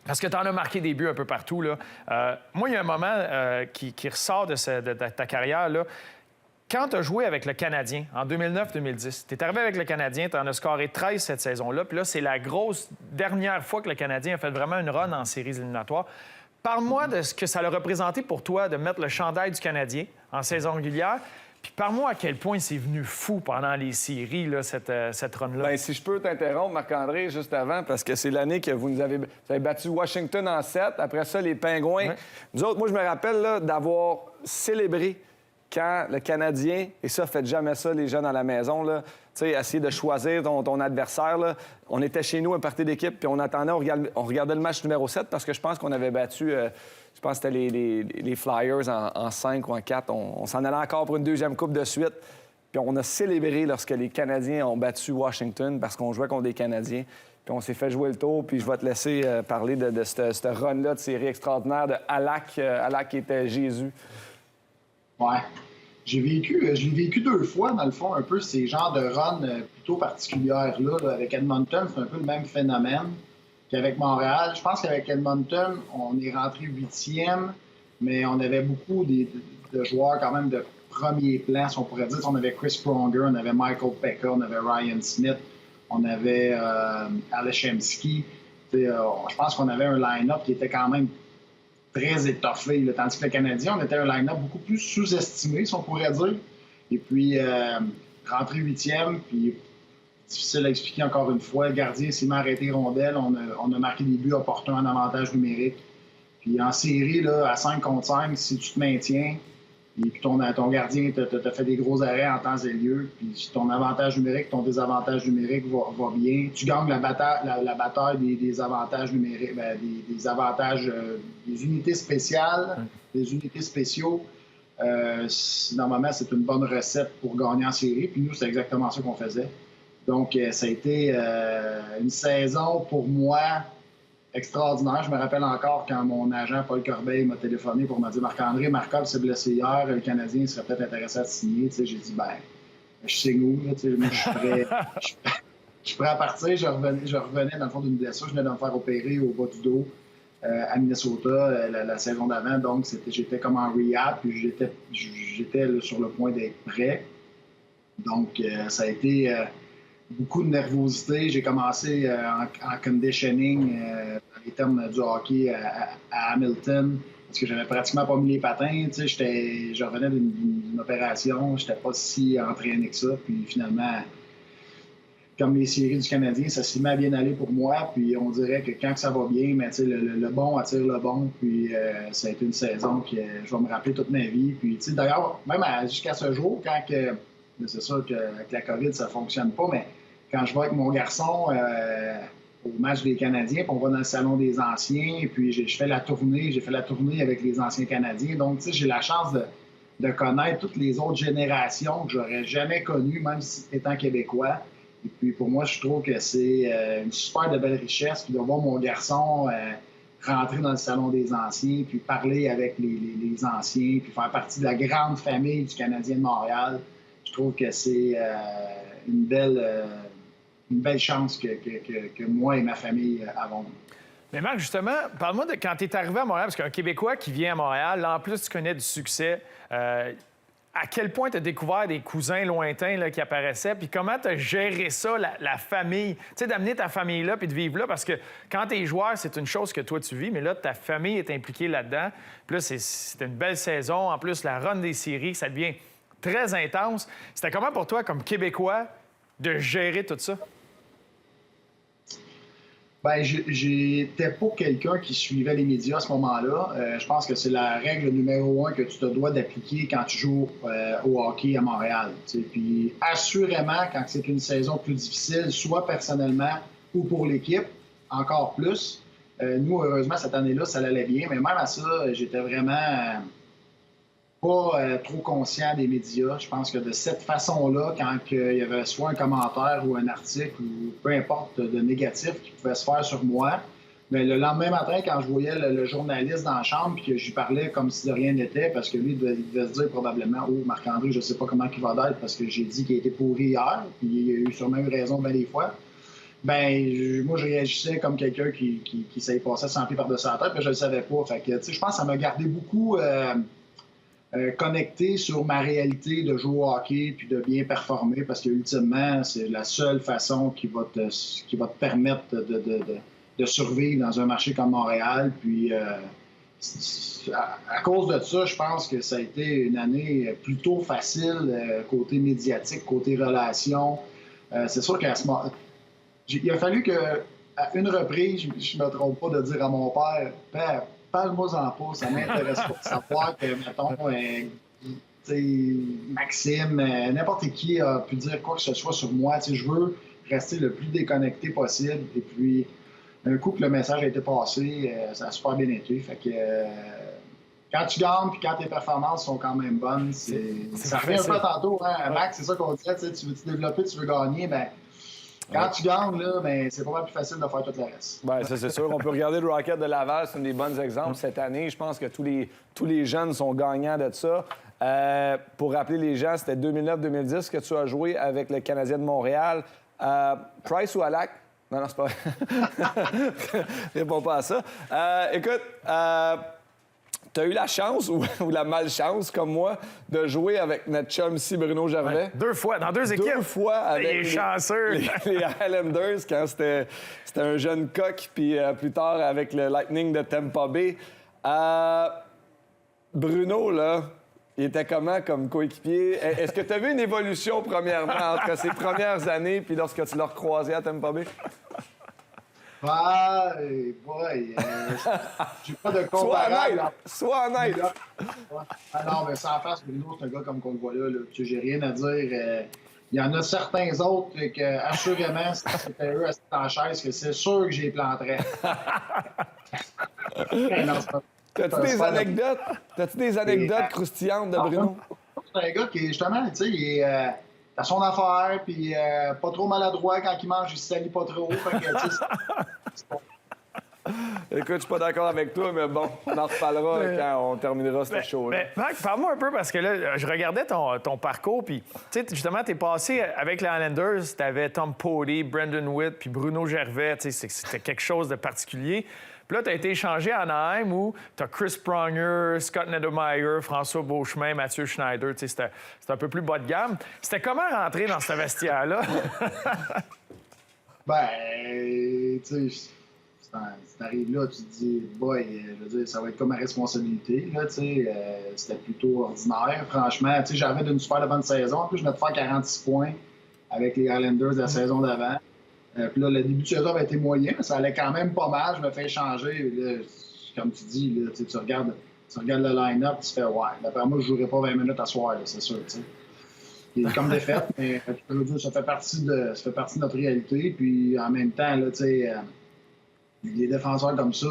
parce que tu en as marqué des buts un peu partout. Là. Moi, il y a un moment qui ressort de ta carrière. Là. Quand tu as joué avec le Canadien en 2009-2010, tu es arrivé avec le Canadien, tu en as scoré 13 cette saison-là. Puis là, c'est la grosse dernière fois que le Canadien a fait vraiment une run en séries éliminatoires. Parle-moi de ce que ça a représenté pour toi de mettre le chandail du Canadien en saison régulière. Puis parle-moi à quel point c'est venu fou pendant les séries, là, cette run-là. Bien, si je peux t'interrompre, Marc-André, juste avant, parce que c'est l'année que vous avez battu Washington en 7. Après ça, les Pingouins. Ouais. Nous autres, moi, je me rappelle là, d'avoir célébré quand le Canadien, et ça, faites jamais ça, les jeunes à la maison, là, tu sais, essayer de choisir ton adversaire. Là. On était chez nous, un party d'équipe, puis on attendait, on regardait le match numéro 7 parce que je pense qu'on avait battu... je pense que c'était les Flyers en 5 ou en 4. On s'en allait encore pour une deuxième coupe de suite. Puis on a célébré lorsque les Canadiens ont battu Washington parce qu'on jouait contre des Canadiens. Puis on s'est fait jouer le tour. Puis je vais te laisser parler de ce run-là de série extraordinaire de Halak. Halak qui était Jésus. Ouais. Je l'ai vécu 2 fois, dans le fond, un peu ces genres de runs plutôt particulières-là. Là. Avec Edmonton, c'est un peu le même phénomène qu'avec Montréal. Je pense qu'avec Edmonton, on est rentré 8e, mais on avait beaucoup de joueurs quand même de premier plan, si on pourrait dire. On avait Chris Pronger, on avait Michael Pekka, on avait Ryan Smith, on avait Aleshemski. Je pense qu'on avait un line-up qui était quand même très étoffé. Là. Tandis que le Canadien, on était un line-up beaucoup plus sous-estimé, si on pourrait dire. Et puis, rentré 8e, puis difficile à expliquer encore une fois. Le gardien s'est mis à arrêter rondelle. On a marqué des buts opportuns en avantage numérique. Puis en série, là, à 5 contre 5, si tu te maintiens, et puis ton gardien t'a fait des gros arrêts en temps et lieu, puis ton avantage numérique, ton désavantage numérique va bien. Tu gagnes la bataille des avantages numériques, des avantages, des unités spéciales, des unités spéciaux. Normalement, c'est une bonne recette pour gagner en série. Puis nous, c'est exactement ça qu'on faisait. Donc, ça a été une saison pour moi extraordinaire. Je me rappelle encore quand mon agent Paul Corbeil m'a téléphoné pour me dire Marc-André Markov s'est blessé hier, le Canadien serait peut-être intéressé à signer. J'ai dit je signe où? Moi, je suis prêt. Je suis prêt à partir. Je revenais dans le fond d'une blessure. Je venais de me faire opérer au bas du dos à Minnesota la saison d'avant. Donc, j'étais comme en rehab, puis j'étais sur le point d'être prêt. Donc, ça a été beaucoup de nervosité. J'ai commencé en conditioning, dans les termes du hockey, à Hamilton, parce que j'avais pratiquement pas mis les patins. Je revenais d'une opération, j'étais pas si entraîné que ça. Puis finalement, comme les séries du Canadien, ça s'est mis à bien aller pour moi. Puis on dirait que quand ça va bien, mais le bon attire le bon. Puis ça a été une saison que je vais me rappeler toute ma vie. Puis d'ailleurs, même jusqu'à ce jour, quand que, c'est sûr qu'avec la COVID, ça fonctionne pas, mais quand je vais avec mon garçon au match des Canadiens, puis on va dans le salon des anciens, puis je fais la tournée. J'ai fait la tournée avec les anciens Canadiens. Donc, j'ai la chance de connaître toutes les autres générations que j'aurais jamais connues, même si étant québécois. Et puis, pour moi, je trouve que c'est une super de belle richesse. Puis de voir mon garçon rentrer dans le salon des anciens, puis parler avec les anciens, puis faire partie de la grande famille du Canadien de Montréal, je trouve que c'est une belle chance que moi et ma famille avons. Mais Marc, justement, parle-moi de quand tu es arrivé à Montréal, parce qu'un Québécois qui vient à Montréal, là, en plus, tu connais du succès. À quel point tu as découvert des cousins lointains là, qui apparaissaient, puis comment tu as géré ça, la famille? Tu sais, d'amener ta famille là, puis de vivre là, parce que quand tu es joueur, c'est une chose que toi, tu vis, mais là, ta famille est impliquée là-dedans. Puis là, c'était une belle saison. En plus, la run des séries, ça devient très intense. C'était comment pour toi, comme Québécois, de gérer tout ça? Bien, j'étais pas quelqu'un qui suivait les médias à ce moment-là. Je pense que c'est la règle numéro 1 que tu te dois d'appliquer quand tu joues au hockey à Montréal. T'sais. Puis assurément, quand c'est une saison plus difficile, soit personnellement ou pour l'équipe, encore plus. Nous, heureusement, cette année-là, ça allait bien. Mais même à ça, j'étais vraiment pas trop conscient des médias. Je pense que de cette façon-là, quand il y avait soit un commentaire ou un article ou peu importe de négatif qui pouvait se faire sur moi, mais le lendemain matin, quand je voyais le journaliste dans la chambre et que j'y parlais comme si de rien n'était, parce que lui, il devait se dire probablement « Oh, Marc-André, je sais pas comment il va d'être parce que j'ai dit qu'il a été pourri hier, puis il a eu sûrement eu raison bien des fois. » Ben, moi, je réagissais comme quelqu'un qui s'est passé sans pied par-dessus la tête, puis je le savais pas. Fait que, je pense que ça m'a gardé beaucoup connecté sur ma réalité de jouer au hockey puis de bien performer parce que ultimement, c'est la seule façon qui va te permettre de survivre dans un marché comme Montréal. Puis à cause de ça, je pense que ça a été une année plutôt facile côté médiatique, côté relations. C'est sûr qu'à ce moment, il a fallu qu'à une reprise, je ne me trompe pas de dire à mon père, « Père, parle-moi-en pas, ça m'intéresse pas de savoir que, mettons, Maxime, n'importe qui a pu dire quoi que ce soit sur moi. Je veux rester le plus déconnecté possible. » Et puis, un coup que le message a été passé, ça a super bien été. Fait que quand tu gagnes puis quand tes performances sont quand même bonnes, ça revient un peu tantôt, hein, Max, c'est ça qu'on disait, tu veux te développer, tu veux gagner, ben quand tu gagnes, là, ben, c'est pas mal plus facile de faire tout le reste. Bien, ça, c'est sûr. On peut regarder le Rocket de Laval, c'est un des bons exemples cette année. Je pense que tous les jeunes sont gagnants de ça. Pour rappeler les gens, c'était 2009-2010 que tu as joué avec le Canadien de Montréal. Price ou Halak? Non, c'est pas vrai. Réponds pas à ça. Écoute, tu as eu la chance ou la malchance, comme moi, de jouer avec notre chum ici, Bruno Gervais. Ouais, 2 fois, dans 2 équipes. 2 fois avec Il est chanceux. les Highlanders, quand c'était un jeune coq, puis plus tard avec le Lightning de Tampa Bay. Bruno, là, il était comment comme coéquipier? Est-ce que tu as vu une évolution, premièrement, entre ses premières années puis lorsque tu l'as recroisé à Tampa Bay? Ah, boy, j'ai pas de comparable. Sois honnête! Ah non, mais sans face, Bruno, c'est un gars comme qu'on le voit là. J'ai rien à dire. Il y en a certains autres que, assurément, si c'était eux assis en chaise, que c'est sûr que j'ai planterais. T'as-tu des anecdotes croustillantes de Bruno? C'est un gars qui, justement, tu sais, il est à son affaire, puis pas trop maladroit quand il mange, il se salit pas trop. Fait que, Écoute, je suis pas d'accord avec toi, mais bon, on en reparlera quand on terminera cette show-là. Mais Marc, parle-moi un peu, parce que là, je regardais ton parcours, puis, tu sais, justement, t'es passé avec les Islanders, t'avais Tom Pody, Brendan Witt, puis Bruno Gervais, tu sais, c'était quelque chose de particulier. Puis là, t'as été échangé à Anaheim, où t'as Chris Pronger, Scott Niedermayer, François Beauchemin, Mathieu Schneider, tu sais, c'était un peu plus bas de gamme. C'était comment rentrer dans ce vestiaire-là? Ben, tu sais... Si t'arrives là, tu te dis, boy, je veux dire, ça va être comme ma responsabilité, là, tu sais. C'était plutôt ordinaire, franchement. Tu sais, j'avais d'une super bonne saison. En plus, je venais de faire 46 points avec les Islanders la saison d'avant. Puis là, le début de saison avait été moyen, mais ça allait quand même pas mal. Je me fais échanger. Là, comme tu dis, là, tu regardes le line-up, tu fais, ouais, d'après moi, je jouerai pas 20 minutes à soir, c'est sûr, tu sais. Il est comme défaite, mais je veux dire, ça fait partie de notre réalité. Puis en même temps, là, tu sais... les défenseurs comme ça,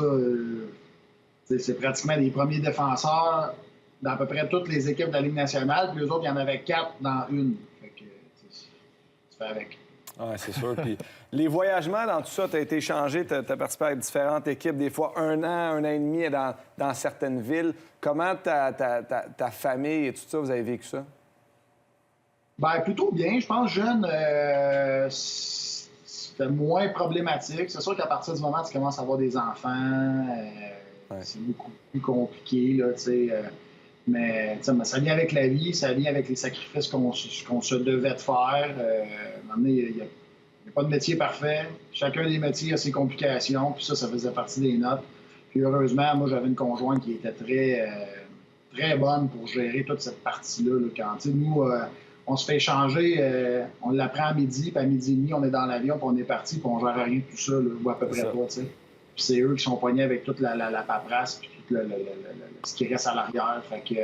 c'est pratiquement les premiers défenseurs dans à peu près toutes les équipes de la Ligue nationale. Puis les autres, il y en avait 4 dans une. Fait que, tu fais avec. Oui, c'est sûr. Puis les voyagements dans tout ça, tu as été échangé, tu as participé à différentes équipes, des fois 1 an et demi dans certaines villes. Comment ta famille et tout ça, vous avez vécu ça? Bien, plutôt bien. Je pense jeune, c'était moins problématique. C'est sûr qu'à partir du moment où tu commences à avoir des enfants, c'est beaucoup plus compliqué, là, tu sais. Mais ça vient avec la vie, ça vient avec les sacrifices qu'on se devait de faire. Il n'y a pas de métier parfait. Chacun des métiers a ses complications, puis ça faisait partie des notes. Puis heureusement, moi, j'avais une conjointe qui était très bonne pour gérer toute cette partie-là. Là, quand nous, on se fait échanger, on l'apprend à midi, puis à midi et demi, on est dans l'avion, puis on est parti, puis on gère rien de tout ça, là, ou à peu près pas, tu sais. Puis c'est eux qui sont poignés avec toute la paperasse, puis tout ce qui reste à l'arrière. Fait que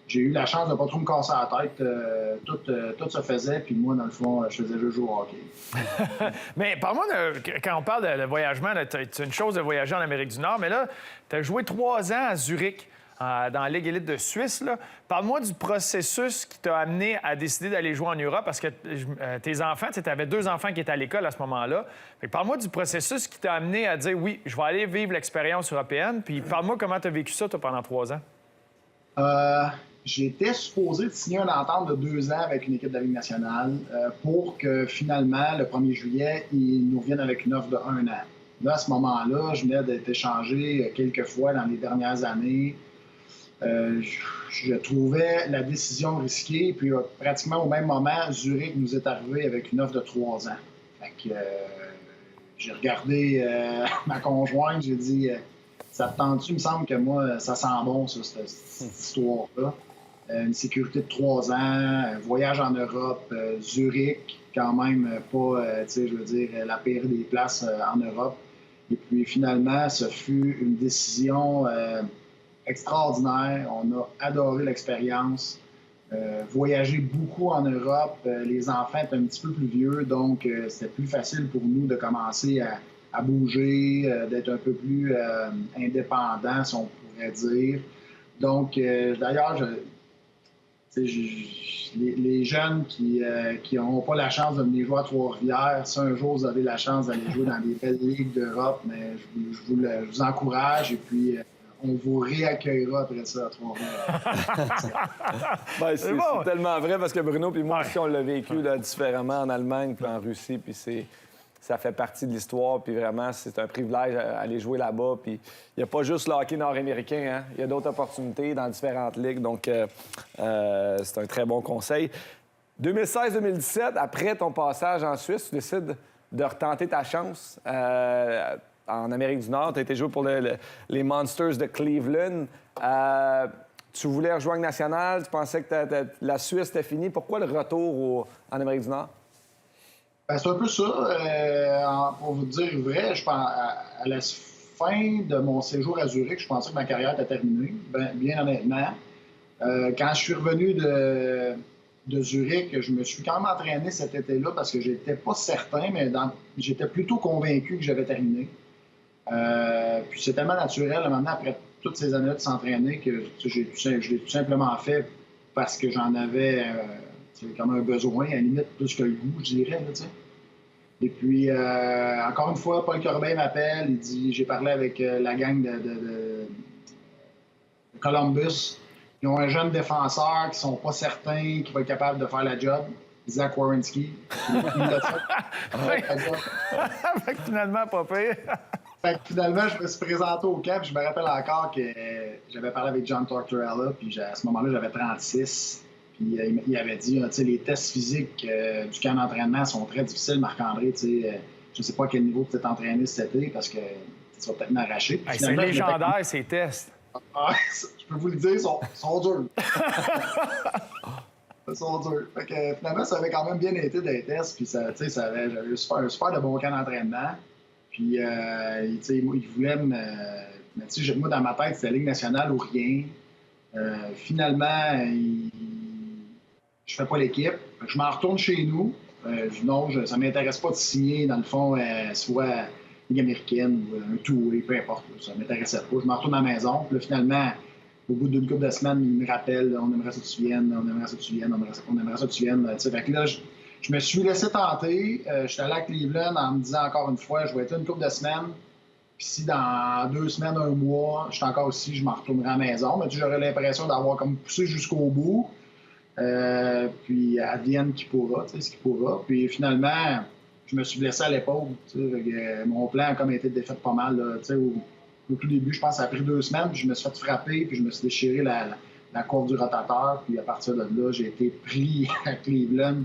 j'ai eu la chance de pas trop me casser la tête. Tout se faisait, puis moi, dans le fond, je faisais juste jouer au hockey. Mais parle-moi, quand on parle de voyagement, c'est une chose de voyager en Amérique du Nord, mais là, tu as joué 3 ans à Zurich. Dans la Ligue élite de Suisse. Parle-moi du processus qui t'a amené à décider d'aller jouer en Europe, parce que tes enfants, tu avais 2 enfants qui étaient à l'école à ce moment-là. Parle-moi du processus qui t'a amené à dire, oui, je vais aller vivre l'expérience européenne, puis parle-moi comment tu as vécu ça, toi, pendant 3 ans. J'étais supposé de signer une entente de 2 ans avec une équipe de la Ligue nationale pour que, finalement, le 1er juillet, ils nous reviennent avec une offre de 1 an. Là, à ce moment-là, je venais d'être échangé quelques fois dans les dernières années. Je trouvais la décision risquée, puis pratiquement au même moment, Zurich nous est arrivé avec une offre de 3 ans. Fait que j'ai regardé ma conjointe, j'ai dit ça te tente-tu? Il me semble que moi, ça sent bon, ça, cette histoire-là. Une sécurité de 3 ans, un voyage en Europe, Zurich, quand même pas, tu sais, je veux dire, la pire des places en Europe. Et puis finalement, ce fut une décision extraordinaire. On a adoré l'expérience. Voyager beaucoup en Europe. Les enfants étaient un petit peu plus vieux, donc c'était plus facile pour nous de commencer à bouger, d'être un peu plus indépendant, si on pourrait dire. Donc, d'ailleurs, les jeunes qui n'auront pas la chance de venir jouer à Trois-Rivières, si un jour vous avez la chance d'aller jouer dans des belles ligues d'Europe, mais je vous encourage et puis on vous réaccueillera après ça à Trois-Rivières. Ben, c'est tellement vrai parce que Bruno puis moi aussi, on l'a vécu là, différemment en Allemagne puis en Russie, puis ça fait partie de l'histoire, puis vraiment, c'est un privilège d'aller jouer là-bas. Puis il n'y a pas juste le hockey nord-américain, hein? Il y a d'autres opportunités dans différentes ligues, donc c'est un très bon conseil. 2016-2017, après ton passage en Suisse, tu décides de retenter ta chance en Amérique du Nord. Tu as été joué pour les Monsters de Cleveland. Tu voulais rejoindre nationale, tu pensais que la Suisse était finie. Pourquoi le retour en Amérique du Nord? Ben, c'est un peu ça. Pour vous dire vrai, je pense, à la fin de mon séjour à Zurich, je pensais que ma carrière était terminée, bien honnêtement. Quand je suis revenu de Zurich, je me suis quand même entraîné cet été-là parce que j'étais pas certain, mais j'étais plutôt convaincu que j'avais terminé. Puis c'est tellement naturel, maintenant, après toutes ces années de s'entraîner, que je l'ai tout simplement fait parce que j'en avais... c'est comme un besoin, à la limite, plus que le goût, je dirais. Là, et puis, encore une fois, Paul Corbeil m'appelle. Il dit, j'ai parlé avec la gang de Columbus. Ils ont un jeune défenseur qui sont pas certains qu'il va être capable de faire la job. Zach Werenski. Finalement, pas pire. Finalement, je me suis présenté au camp. Je me rappelle encore que j'avais parlé avec John Tortorella. Puis à ce moment-là, j'avais 36. Puis il avait dit, tu sais, les tests physiques du camp d'entraînement sont très difficiles, Marc-André. Tu sais, je ne sais pas à quel niveau tu t'es entraîné cet été parce que tu vas peut-être m'arracher. Hey, c'est légendaire, ces tests. Je peux vous le dire, ils sont durs. Ils sont durs. Fait que, finalement, ça avait quand même bien été des tests. Puis j'avais eu un super de bon camp d'entraînement. Puis il voulait me. Mais tu sais, moi, dans ma tête, c'était la Ligue nationale ou rien. Finalement, je fais pas l'équipe. Je m'en retourne chez nous. Non, ça m'intéresse pas de signer, dans le fond, soit Ligue américaine ou un two-way, peu importe. Ça m'intéressait pas. Je m'en retourne à la maison. Puis là, finalement, au bout d'une couple de semaines, il me rappelle, on aimerait ça que tu viennes, on aimerait ça que tu viennes, on aimerait ça que tu viennes. Fait que là, je me suis laissé tenter. Je suis allé à Cleveland en me disant encore une fois, je vais être une couple de semaines. Puis si dans 2 semaines, 1 mois, je suis encore ici, je m'en retournerai à la maison. Mais j'aurais l'impression d'avoir comme poussé jusqu'au bout. Puis advienne qui pourra, ce qui pourra. Puis finalement, je me suis blessé à l'épaule. Mon plan a comme été défait pas mal. Là, au tout début, je pense que ça a pris 2 semaines. Puis je me suis fait frapper, puis je me suis déchiré la courbe du rotateur. Puis à partir de là, j'ai été pris à Cleveland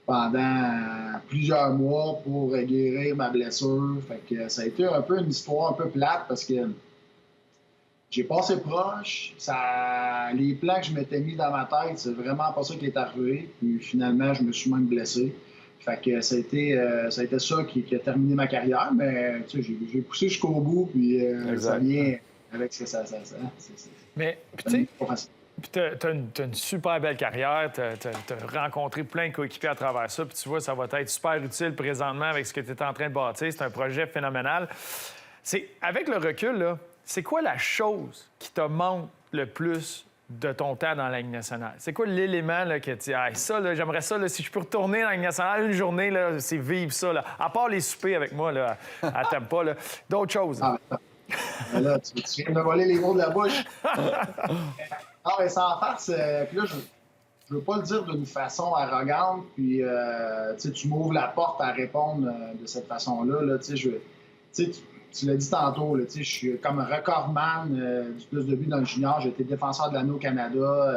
pendant plusieurs mois pour guérir ma blessure. Fait que ça a été un peu une histoire un peu plate parce que j'ai passé proche. Les plans que je m'étais mis dans ma tête, c'est vraiment pas ça qui est arrivé. Puis finalement, je me suis même blessé. Fait que ça a été ça qui a terminé ma carrière. Mais tu sais, j'ai poussé jusqu'au bout. Puis ça vient avec ce que ça. Mais tu sais. Puis tu as une super belle carrière, tu as rencontré plein de coéquipiers à travers ça, puis tu vois, ça va être super utile présentement avec ce que tu es en train de bâtir. C'est un projet phénoménal. Avec le recul, là, c'est quoi la chose qui te manque le plus de ton temps dans la Ligue nationale? C'est quoi l'élément là, que tu dis, ça, là, j'aimerais ça, là, si je peux retourner dans la Ligue nationale une journée, là, c'est vivre ça, là. À part les soupers avec moi là, à Tampa, là, d'autres choses. Là, tu viens de me voler les mots de la bouche. Non, mais sans farce, puis là, je veux pas le dire d'une façon arrogante, puis tu m'ouvres la porte à répondre de cette façon-là. Là, tu l'as dit tantôt, je suis comme recordman du plus de buts dans le junior. J'ai été défenseur de l'année au Canada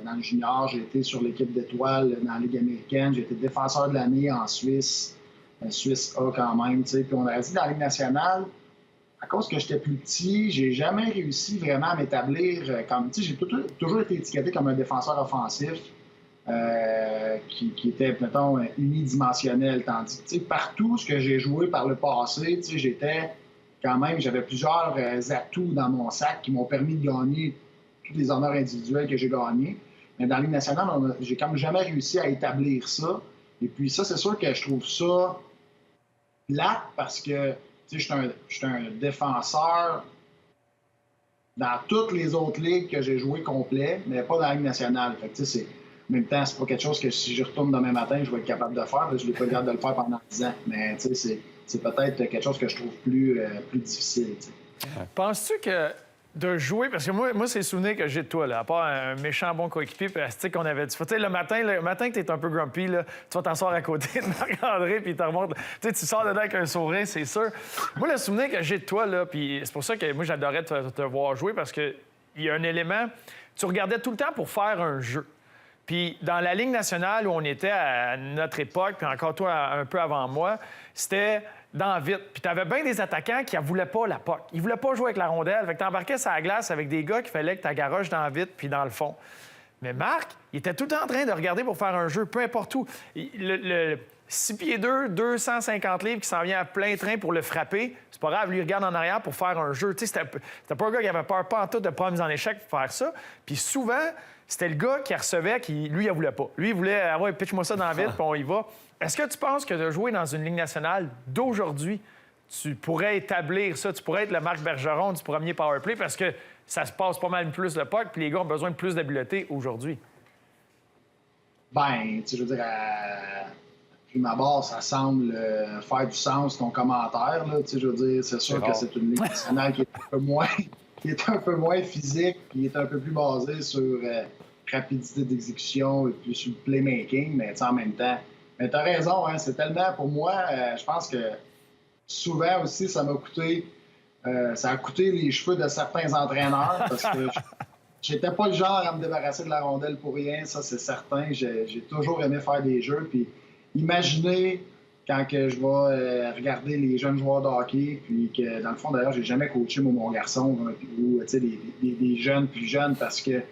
dans le junior. J'ai été sur l'équipe d'étoiles dans la Ligue américaine. J'ai été défenseur de l'année en Suisse. Suisse A quand même. Puis on a dit dans la Ligue nationale, à cause que j'étais plus petit, j'ai jamais réussi vraiment à m'établir comme... J'ai toujours été étiqueté comme un défenseur offensif qui était, mettons, unidimensionnel. Tandis que partout ce que j'ai joué par le passé, j'étais quand même... J'avais plusieurs atouts dans mon sac qui m'ont permis de gagner tous les honneurs individuels que j'ai gagnés. Mais dans la Ligue nationale, j'ai comme jamais réussi à établir ça. Et puis ça, c'est sûr que je trouve ça plate parce que je suis un défenseur dans toutes les autres ligues que j'ai joué complet, mais pas dans la Ligue nationale. Fait que, tu sais, en même temps, c'est pas quelque chose que si je retourne demain matin, je vais être capable de faire. Je n'ai pas le garde de le faire pendant 10 ans. Mais tu sais, c'est peut-être quelque chose que je trouve plus difficile. Tu sais. Penses-tu que de jouer, parce que moi c'est le souvenir que j'ai de toi, là, à part un méchant bon coéquipier, puis qu'on avait du. Tu sais, le matin que tu es un peu grumpy, là, tu vas t'asseoir à côté de Marc-André, puis il te remonte. Tu sais, tu sors dedans avec un sourire, c'est sûr. Moi, le souvenir que j'ai de toi, là, puis c'est pour ça que moi, j'adorais te voir jouer, parce qu'il y a un élément. Tu regardais tout le temps pour faire un jeu. Puis dans la Ligue nationale où on était à notre époque, puis encore toi un peu avant moi, c'était dans vite. Puis t'avais bien des attaquants qui ne voulaient pas la POC. Ils voulaient pas jouer avec la rondelle. Fait que t'embarquais sur la glace avec des gars qu'il fallait que tu garoches dans vite puis dans le fond. Mais Marc, il était tout le temps en train de regarder pour faire un jeu, peu importe où. Le 6 pieds 2, 250 livres qui s'en vient à plein train pour le frapper, c'est pas grave, lui, il regarde en arrière pour faire un jeu. Tu sais, c'était pas un gars qui avait peur pas en tout de pas mise en échec pour faire ça. Puis souvent, c'était le gars qui recevait qui, lui, il voulait pas. Lui, il voulait avoir pitch-moi ça dans la vite, puis on y va. Est-ce que tu penses que de jouer dans une Ligue nationale d'aujourd'hui, tu pourrais établir ça? Tu pourrais être le Marc Bergeron du premier powerplay parce que ça se passe pas mal plus le puck, puis les gars ont besoin de plus d'habileté aujourd'hui. Ben, tu sais, je veux dire, à prime abord, ça semble faire du sens, ton commentaire. Là, tu sais, je veux dire, c'est sûr que c'est une Ligue nationale qui est un peu moins physique, qui est un peu plus basée sur rapidité d'exécution et puis sur le playmaking, mais en même temps. Mais tu as raison, hein, c'est tellement, pour moi, je pense que souvent aussi, ça a coûté les cheveux de certains entraîneurs parce que j'étais pas le genre à me débarrasser de la rondelle pour rien, ça c'est certain. J'ai toujours aimé faire des jeux, puis imaginez quand que je vais regarder les jeunes joueurs de hockey, puis que dans le fond, d'ailleurs, j'ai jamais coaché mon garçon ou des jeunes plus jeunes parce que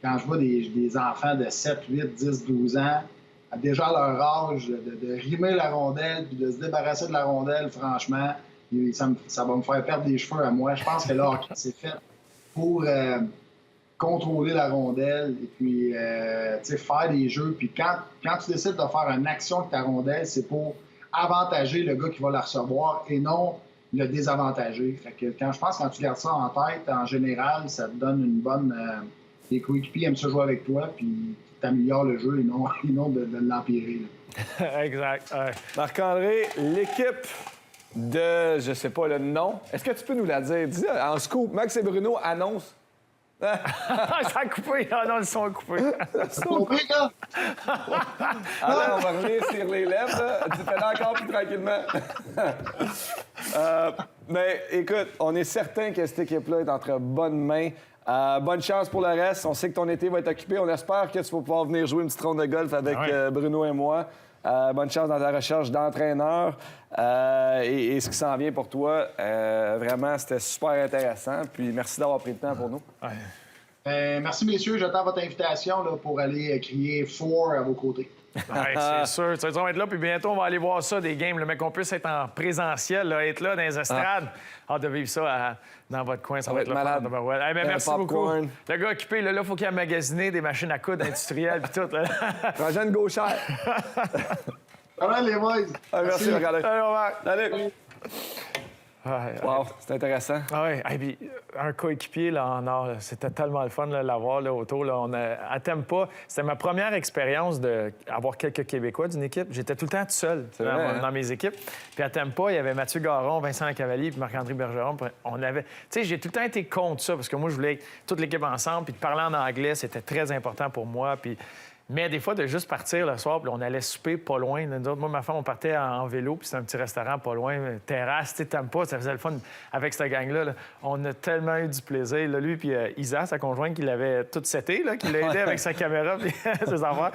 quand je vois des enfants de 7, 8, 10, 12 ans, déjà à leur âge, de rimer la rondelle puis de se débarrasser de la rondelle, franchement, ça va me faire perdre des cheveux à moi. Je pense que là, c'est fait pour contrôler la rondelle et puis faire des jeux. Puis quand tu décides de faire une action avec ta rondelle, c'est pour avantager le gars qui va la recevoir et non le désavantager. Fait que je pense que quand tu gardes ça en tête, en général, ça te donne une bonne... tes coéquipiers aiment ça jouer avec toi, puis t'améliores le jeu et non de l'empirer. Exact. Ouais. Marc-André, l'équipe de, je sais pas le nom, est-ce que tu peux nous la dire? Dis en scoop, Max et Bruno annoncent. Ça a coupé. Ah non, ils sont coupés. C'est compris, là? Alors, on va revenir sur les lèvres. Là. Tu fais là encore plus tranquillement. Mais écoute, on est certain que cette équipe-là est entre bonnes mains. Bonne chance pour le reste. On sait que ton été va être occupé. On espère que tu vas pouvoir venir jouer une petite ronde de golf avec Bruno et moi. Bonne chance dans ta recherche d'entraîneur et ce qui s'en vient pour toi. Vraiment, c'était super intéressant. Puis merci d'avoir pris le temps pour nous. Merci, messieurs. J'attends votre invitation là, pour aller crier « four » à vos côtés. Ouais, c'est sûr. Tu vas être là, puis bientôt, on va aller voir ça, des games, mais qu'on puisse être en présentiel, là, être là dans les estrades. De vivre ça dans votre coin, ça va être malade. Hey, merci beaucoup. Le gars occupé, là, il faut qu'il ait magasiné des machines à coudre industrielles puis tout. Rogène Gauchère. Comment les boys? Merci, Marc-André. Salut. Wow, c'est intéressant. Et puis, un coéquipier là, en or, c'était tellement le fun de l'avoir là, autour. Là, à Tampa, c'était ma première expérience d'avoir quelques Québécois d'une équipe. J'étais tout le temps tout seul dans mes équipes. Puis à Tampa, il y avait Mathieu Garon, Vincent Cavalier puis Marc-André Bergeron. J'ai tout le temps été contre ça parce que moi, je voulais toute l'équipe ensemble. Puis de parler en anglais, c'était très important pour moi. Mais des fois, de juste partir le soir, puis on allait souper pas loin. Moi, ma femme, on partait en vélo, puis c'était un petit restaurant pas loin, terrasse, tu sais, pas, ça faisait le fun avec cette gang-là. Là. On a tellement eu du plaisir. Là, lui, puis Isa, sa conjointe, qui l'avait toute setée, qui l'a aidé avec sa caméra, puis ses affaires.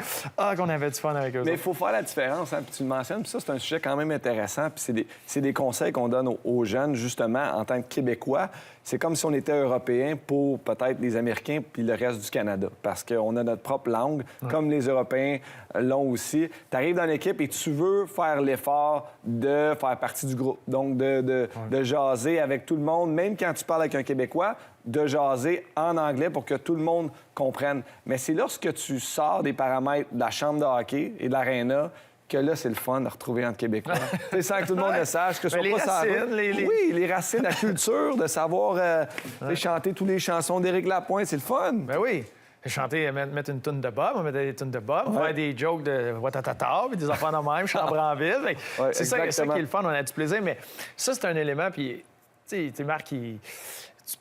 Qu'on avait du fun avec eux. Mais il faut faire la différence, hein, puis tu le mentionnes, puis ça, c'est un sujet quand même intéressant, puis c'est des conseils qu'on donne aux jeunes, justement, en tant que Québécois. C'est comme si on était Européens pour peut-être les Américains puis le reste du Canada. Parce qu'on a notre propre langue, comme les Européens l'ont aussi. Tu arrives dans l'équipe et tu veux faire l'effort de faire partie du groupe. Donc, de jaser avec tout le monde, même quand tu parles avec un Québécois, de jaser en anglais pour que tout le monde comprenne. Mais c'est lorsque tu sors des paramètres de la chambre de hockey et de l'aréna que là, c'est le fun de retrouver entre Québécois. Tu sais, sans que tout le monde le sache, que ce soit les pas ça. racines, Oui, les racines, la culture, de savoir chanter toutes les chansons d'Éric Lapointe, c'est le fun. Ben oui. Chanter, mettre une toune de Bob, on mettait des tounes de Bob, faire des jokes de Watatata, puis des enfants de même, chambre en ville. C'est ça qui est le fun, on a du plaisir. Mais ça, c'est un élément, puis, tu sais, Marc,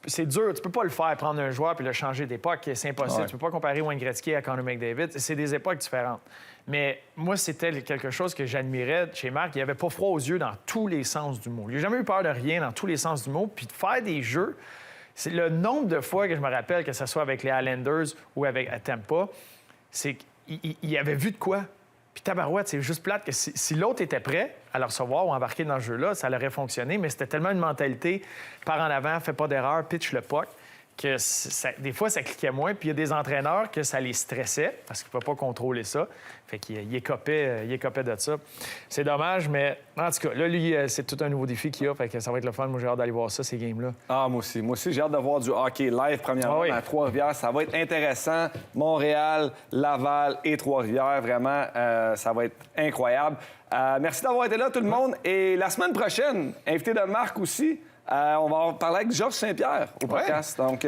c'est dur, tu peux pas le faire, prendre un joueur puis le changer d'époque, c'est impossible. Tu peux pas comparer Wayne Gretzky à Connor McDavid, c'est des époques différentes. Mais moi, c'était quelque chose que j'admirais chez Marc. Il avait pas froid aux yeux dans tous les sens du mot. Il n'a jamais eu peur de rien dans tous les sens du mot. Puis de faire des jeux, c'est le nombre de fois que je me rappelle, que ce soit avec les Islanders ou avec à Tampa, c'est qu'il avait vu de quoi. Puis tabarouette, c'est juste plate que si l'autre était prêt à le recevoir ou embarquer dans ce jeu-là, ça aurait fonctionné. Mais c'était tellement une mentalité, par en avant, fais pas d'erreur, pitch le puck, que des fois, ça cliquait moins. Puis il y a des entraîneurs que ça les stressait parce qu'ils ne pouvaient pas contrôler ça. Fait qu'il écopait de ça. C'est dommage, mais en tout cas, là, lui, c'est tout un nouveau défi qu'il a. Fait que ça va être le fun. Moi, j'ai hâte d'aller voir ça, ces games-là. Ah, moi aussi. Moi aussi, j'ai hâte de voir du hockey live, premièrement, à Trois-Rivières. Ça va être intéressant. Montréal, Laval et Trois-Rivières, vraiment, ça va être incroyable. Merci d'avoir été là, tout le monde. Et la semaine prochaine, invité de Marc aussi, on va parler avec Georges Saint-Pierre au podcast. Donc,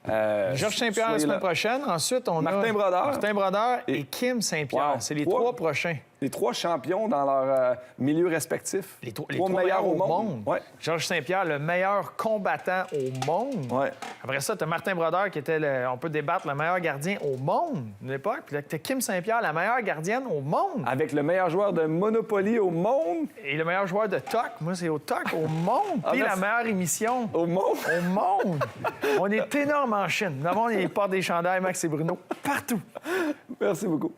Georges Saint-Pierre la semaine prochaine. Ensuite, on Martin a Brodeur. Martin Brodeur et Kim Saint-Pierre. Wow. C'est les trois prochains. Les trois champions dans leur milieu respectif. Les trois meilleurs au monde. Ouais. Georges Saint-Pierre, le meilleur combattant au monde. Ouais. Après ça, tu as Martin Brodeur qui était, on peut débattre, le meilleur gardien au monde de l'époque. Puis là, tu as Kim Saint-Pierre, la meilleure gardienne au monde. Avec le meilleur joueur de Monopoly au monde. Et le meilleur joueur de TOC. Moi, c'est au TOC, au monde. Puis la meilleure émission. Au monde. Au monde. On est énorme en Chine. Nous avons les portes des chandails, Max et Bruno, partout. Merci beaucoup.